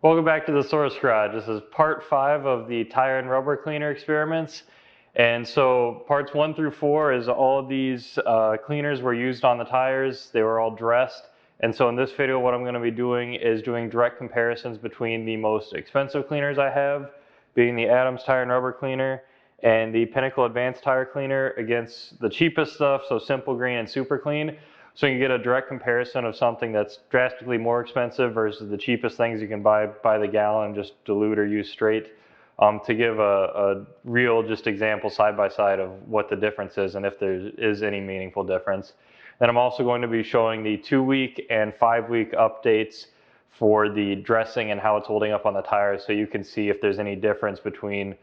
Welcome back to the Source Garage. This is part 5 of the tire and rubber cleaner experiments. And so parts 1 through 4 is all of these cleaners were used on the tires. They were all dressed. And so in this video, what I'm going to be doing is doing direct comparisons between the most expensive cleaners I have, being the Adams Tire and Rubber Cleaner, and the Pinnacle Advanced Tire Cleaner against the cheapest stuff, so Simple Green and Super Clean. So you can get a direct comparison of something that's drastically more expensive versus the cheapest things you can buy by the gallon, just dilute or use straight, to give a real just example side by side of what the difference is and if there is any meaningful difference. Then I'm also going to be showing the 2-week and 5-week updates for the dressing and how it's holding up on the tires, so you can see if there's any difference between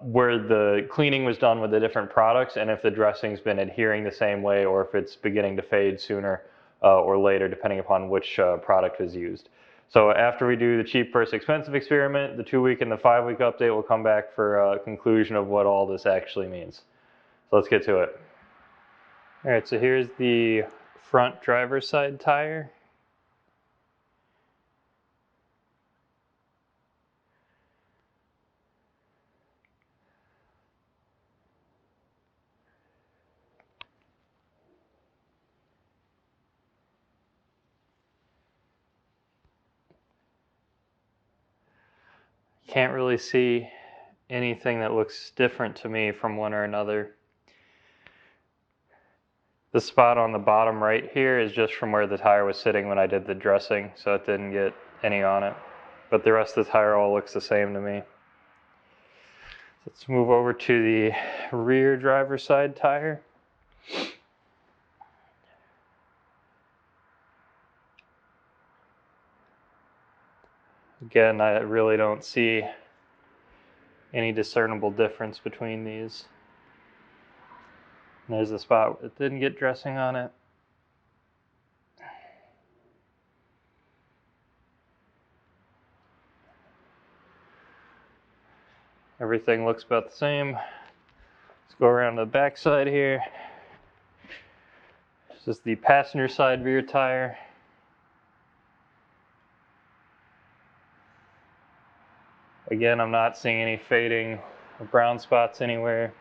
where the cleaning was done with the different products and if the dressing's been adhering the same way or if it's beginning to fade sooner or later, depending upon which product was used. So after we do the cheap versus expensive experiment, the 2-week and the 5-week update will come back for a conclusion of what all this actually means. So let's get to it. All right, so here's the front driver's side tire. Can't really see anything that looks different to me from one or another. The spot on the bottom right here is just from where the tire was sitting when I did the dressing, so it didn't get any on it. But the rest of the tire all looks the same to me. Let's move over to the rear driver's side tire. Again, I really don't see any discernible difference between these. And there's the spot that didn't get dressing on it. Everything looks about the same. Let's go around to the back side here. This is the passenger side rear tire. Again, I'm not seeing any fading or brown spots anywhere.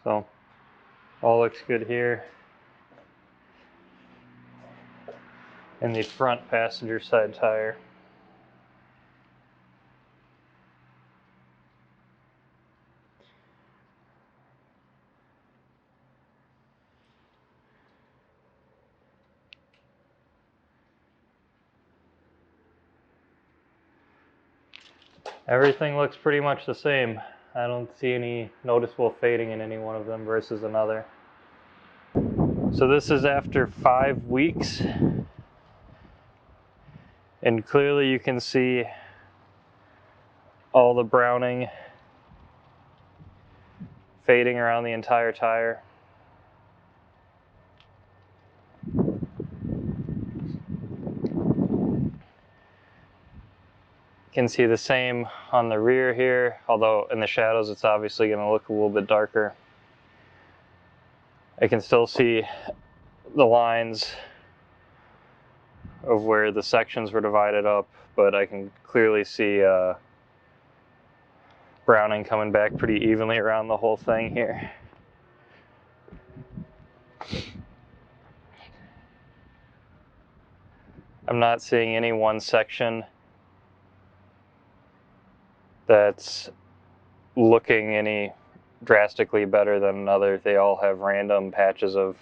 So, all looks good here. And the front passenger side tire. Everything looks pretty much the same. I don't see any noticeable fading in any one of them versus another. So this is after 5 weeks. And clearly you can see all the browning fading around the entire tire. You can see the same on the rear here, although in the shadows it's obviously going to look a little bit darker. I can still see the lines of where the sections were divided up, but I can clearly see browning coming back pretty evenly around the whole thing here. I'm not seeing any one section that's looking any drastically better than another. They all have random patches of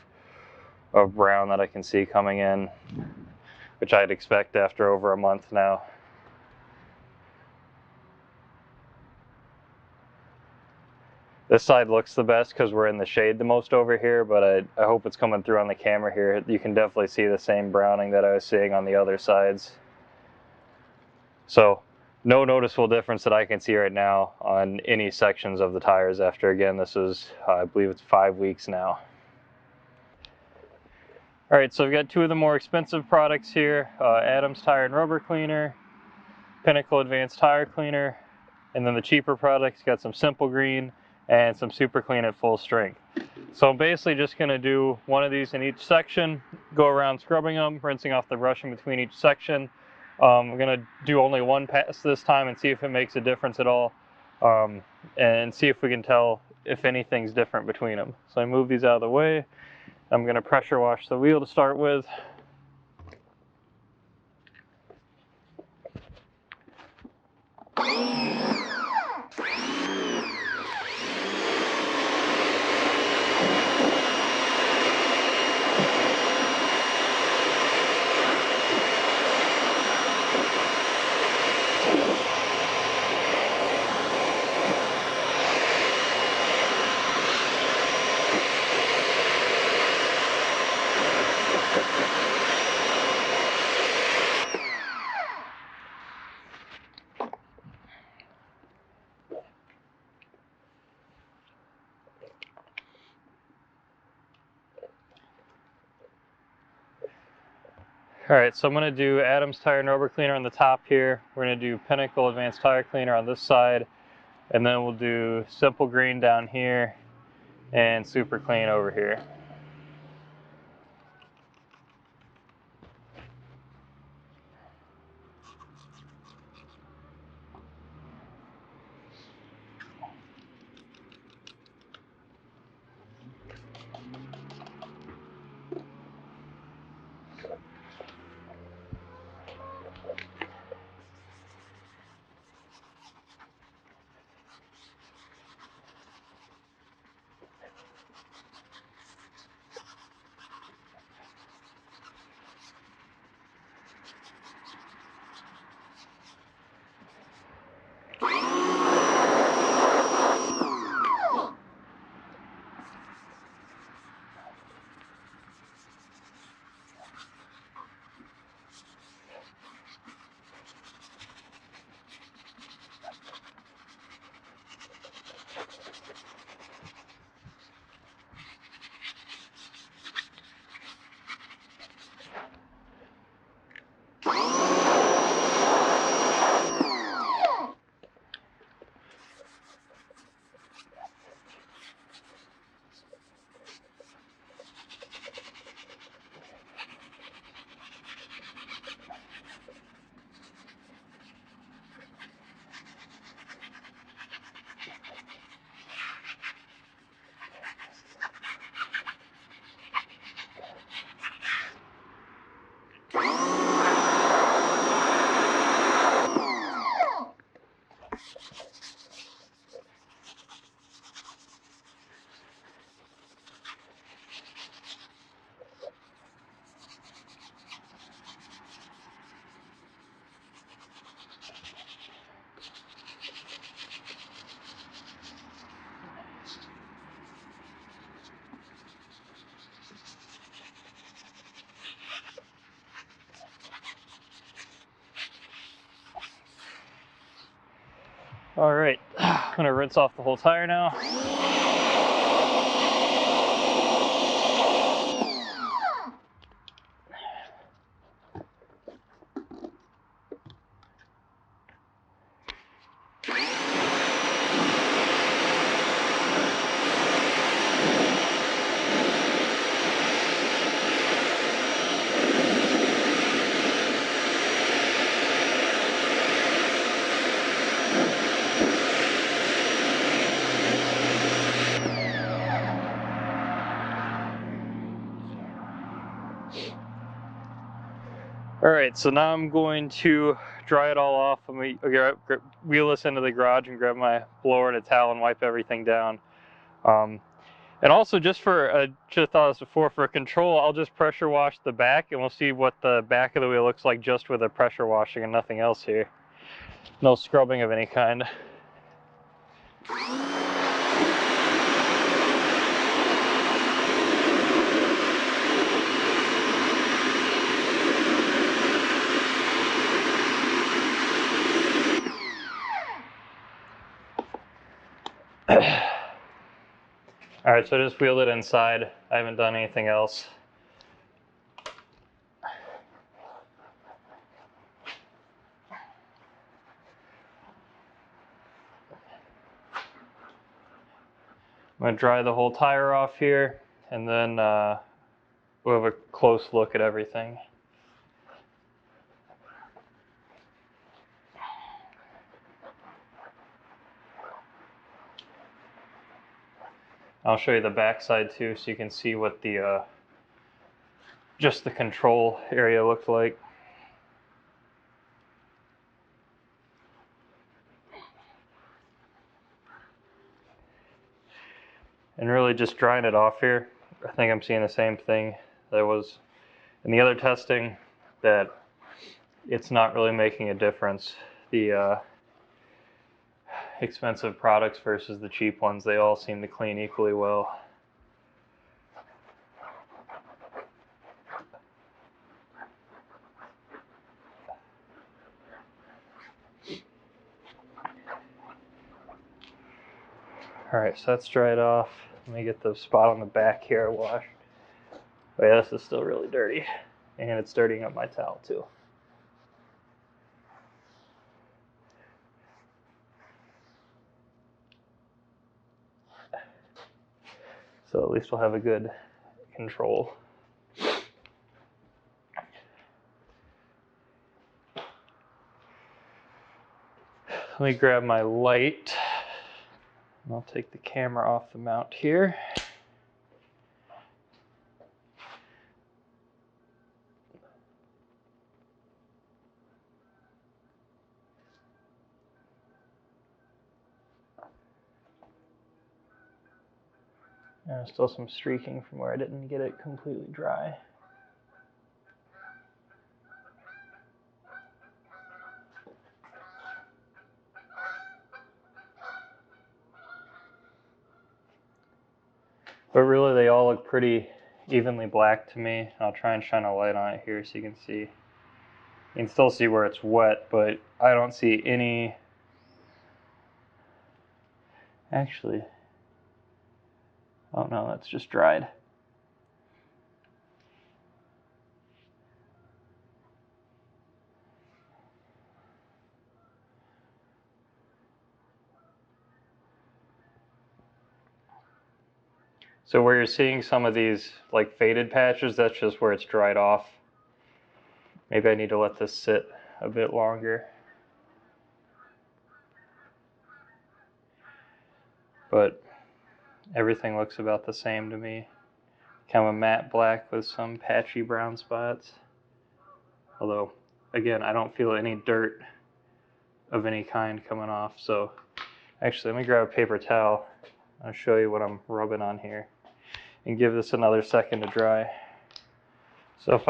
brown that I can see coming in, which I'd expect after over a month now. This side looks the best because we're in the shade the most over here, but I hope it's coming through on the camera here. You can definitely see the same browning that I was seeing on the other sides. So no noticeable difference that I can see right now on any sections of the tires after, again, this is, I believe it's 5 weeks now. All right, so we've got 2 of the more expensive products here, Adams Tire and Rubber Cleaner, Pinnacle Advanced Tire Cleaner. And then the cheaper products got some Simple Green and some Super Clean at full strength. So I'm basically just going to do one of these in each section, go around scrubbing them, rinsing off the brush in between each section. I'm going to do only one pass this time and see if it makes a difference at all, and see if we can tell if anything's different between them. So I move these out of the way. I'm going to pressure wash the wheel to start with. Alright, so I'm going to do Adams Tire and Rubber Cleaner on the top here. We're going to do Pinnacle Advanced Tire Cleaner on this side. And then we'll do Simple Green down here and Super Clean over here. Alright, I'm going to rinse off the whole tire now. Alright, so now I'm going to dry it all off. I'm going to wheel this into the garage and grab my blower and a towel and wipe everything down. And also, just for, I should have thought this before, for control, I'll just pressure wash the back and we'll see what the back of the wheel looks like just with a pressure washing and nothing else here. No scrubbing of any kind. Alright, so I just wheeled it inside. I haven't done anything else. I'm going to dry the whole tire off here, and then we'll have a close look at everything. I'll show you the back side too, so you can see what the just the control area looked like. And really just drying it off here, I think I'm seeing the same thing that was in the other testing, that it's not really making a difference. The expensive products versus the cheap ones, they all seem to clean equally well. Alright, so that's dried off. Let me get the spot on the back here I washed. Oh yeah, this is still really dirty. And it's dirtying up my towel too. So at least we'll have a good control. Let me grab my light. I'll take the camera off the mount here. There's still some streaking from where I didn't get it completely dry. But really they all look pretty evenly black to me. I'll try and shine a light on it here so you can see. You can still see where it's wet, but I don't see any... Actually, oh no, that's just dried. So where you're seeing some of these like faded patches, that's just where it's dried off. Maybe I need to let this sit a bit longer. But everything looks about the same to me. Kind of a matte black with some patchy brown spots. Although, again, I don't feel any dirt of any kind coming off. So actually, let me grab a paper towel. I'll show you what I'm rubbing on here and give this another second to dry. So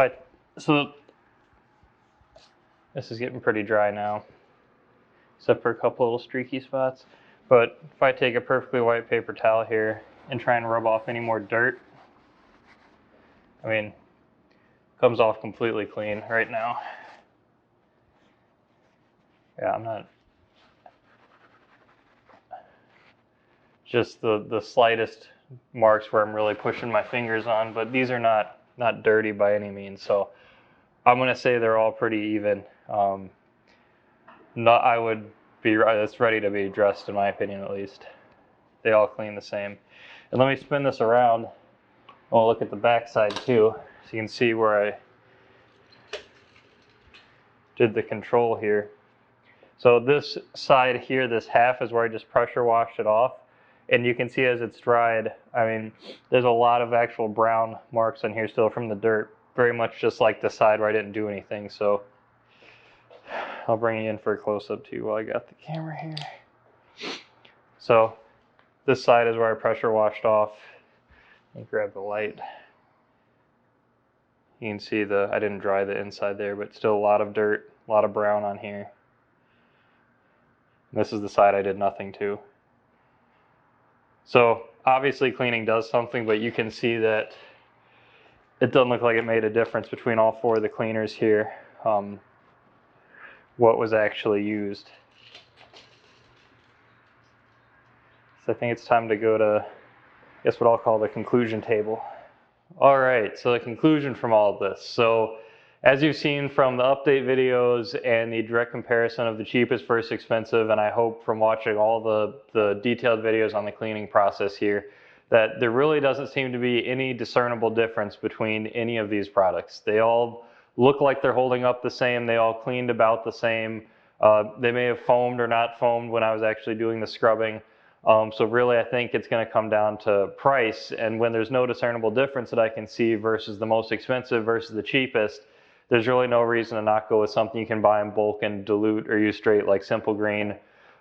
this is getting pretty dry now, except for a couple little streaky spots. But if I take a perfectly white paper towel here and try and rub off any more dirt, I mean, comes off completely clean right now. Yeah, I'm not, just the slightest marks where I'm really pushing my fingers on, but these are not dirty by any means. So I'm gonna say they're all pretty even. I would be, it's ready to be dressed in my opinion at least. They all clean the same. And let me spin this around. I'll look at the back side too, so you can see where I did the control here. So this side here, this half is where I just pressure washed it off. And you can see as it's dried, I mean, there's a lot of actual brown marks on here still from the dirt. Very much just like the side where I didn't do anything. So I'll bring you in for a close-up too while I got the camera here. So this side is where I pressure washed off. Let me grab the light. You can see I didn't dry the inside there, but still a lot of dirt, a lot of brown on here. This is the side I did nothing to. So obviously cleaning does something, but you can see that it doesn't look like it made a difference between all four of the cleaners here, what was actually used. So I think it's time to go to, I guess what I'll call the conclusion table. All right, so the conclusion from all of this. So as you've seen from the update videos and the direct comparison of the cheapest versus expensive, and I hope from watching all the detailed videos on the cleaning process here, that there really doesn't seem to be any discernible difference between any of these products. They all look like they're holding up the same. They all cleaned about the same. They may have foamed or not foamed when I was actually doing the scrubbing. So really, I think it's going to come down to price. And when there's no discernible difference that I can see versus the most expensive versus the cheapest, there's really no reason to not go with something you can buy in bulk and dilute or use straight, like Simple Green,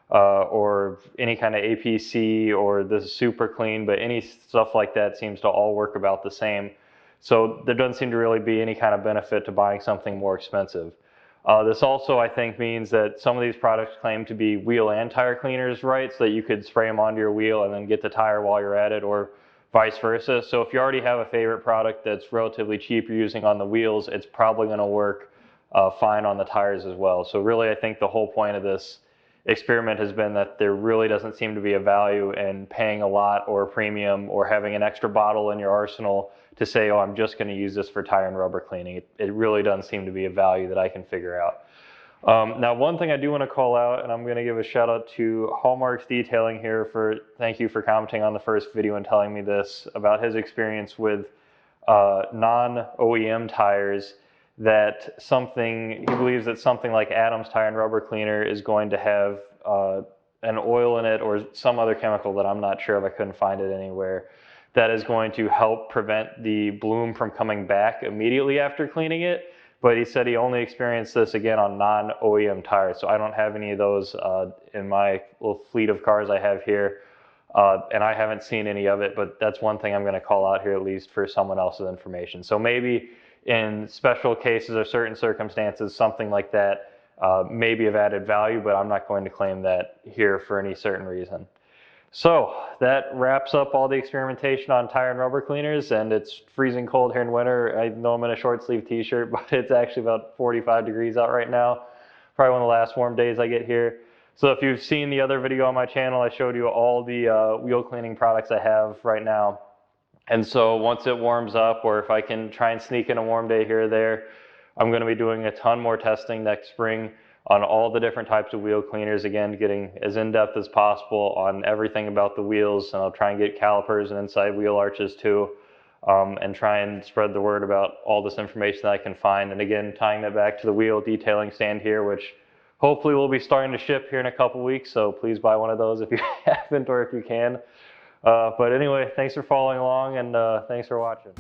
or any kind of APC, or this is Super Clean, but any stuff like that seems to all work about the same. So there doesn't seem to really be any kind of benefit to buying something more expensive. This also, I think, means that some of these products claim to be wheel and tire cleaners, right? So that you could spray them onto your wheel and then get the tire while you're at it, or vice versa. So if you already have a favorite product that's relatively cheap you're using on the wheels, it's probably going to work fine on the tires as well. So really, I think the whole point of this experiment has been that there really doesn't seem to be a value in paying a lot or a premium or having an extra bottle in your arsenal to say, oh, I'm just going to use this for tire and rubber cleaning. It really doesn't seem to be a value that I can figure out. Now, one thing I do want to call out, and I'm going to give a shout out to Hallmarks Detailing here thank you for commenting on the first video and telling me this about his experience with non-OEM tires, that he believes that something like Adams Tire and Rubber Cleaner is going to have an oil in it or some other chemical that I'm not sure of, I couldn't find it anywhere, that is going to help prevent the bloom from coming back immediately after cleaning it. But he said he only experienced this again on non-OEM tires. So I don't have any of those in my little fleet of cars I have here. And I haven't seen any of it, but that's one thing I'm going to call out here, at least for someone else's information. So maybe in special cases or certain circumstances, something like that may be of added value, but I'm not going to claim that here for any certain reason. So that wraps up all the experimentation on tire and rubber cleaners, and it's freezing cold here in winter. I know I'm in a short sleeve t-shirt, but it's actually about 45 degrees out right now. Probably one of the last warm days I get here. So if you've seen the other video on my channel, I showed you all the wheel cleaning products I have right now. And so once it warms up, or if I can try and sneak in a warm day here or there, I'm going to be doing a ton more testing next spring on all the different types of wheel cleaners, again, getting as in-depth as possible on everything about the wheels, and I'll try and get calipers and inside wheel arches too, and try and spread the word about all this information that I can find. And again, tying that back to the wheel detailing stand here, which hopefully will be starting to ship here in a couple weeks, so please buy one of those if you haven't or if you can. But anyway, thanks for following along, and thanks for watching.